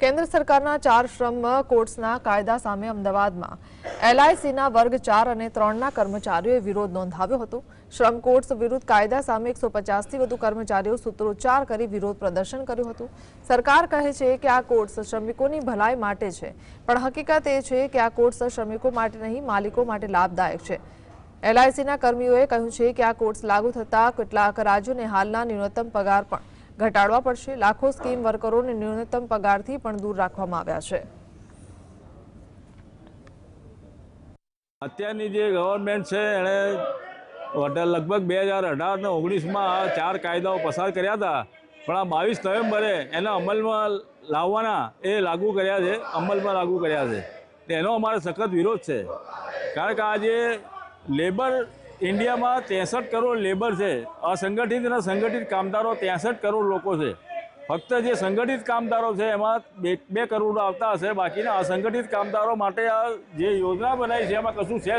કેન્દ્ર સરકારના 4 શ્રમ કોડ્સના કાયદા સામે અમદાવાદમાં એલઆઈસીના વર્ગ 4 અને 3ના કર્મચારીઓએ વિરોધ નોંધાવ્યો હતો। શ્રમ કોડ્સ વિરુદ્ધ કાયદા સામે 150થી વધુ કર્મચારીઓ સૂત્રોચ્ચાર કરી વિરોધ પ્રદર્શન કર્યું હતું। સરકાર કહે છે કે આ કોડ્સ શ્રમિકોની ભલાઈ માટે છે, પણ હકીકત એ છે કે આ કોડ્સ શ્રમિકો માટે નહીં, માલિકો માટે લાભદાયક છે। એલઆઈસીના કર્મીઓએ કહ્યું છે કે આ કોડ્સ લાગુ થતાં કેટલાક રાજ્યોને હાલના ન્યૂનતમ પગાર પણ ઘટાડવા પડશે। લાખો સ્કીમ વર્કરોને ન્યૂનતમ પગારથી પણ દૂર રાખવામાં આવ્યા છે। અત્યારની જે ગવર્મેન્ટ છે એણે લગભગ 2018 ને 19માં આ 4 કાયદાઓ પસાર કર્યા હતા, પણ આ 22 નવેમ્બરે એના અમલમાં લાવવાના એ લાગુ કર્યા છે, અમલમાં લાગુ કર્યા છે। તેનો અમારે સખત વિરોધ છે, કારણ કે આજે લેબર ઇન્ડિયામાં 63 કરોડ લેબર છે। અસંગઠિત અને સંગઠિત કામદારો 63 કરોડ લોકો છે। ફક્ત જે સંગઠિત કામદારો છે એમાં 2 કરોડ આવતા હશે, બાકીના અસંગઠિત કામદારો માટે આ જે યોજના બનાવી છે એમાં કશું છે।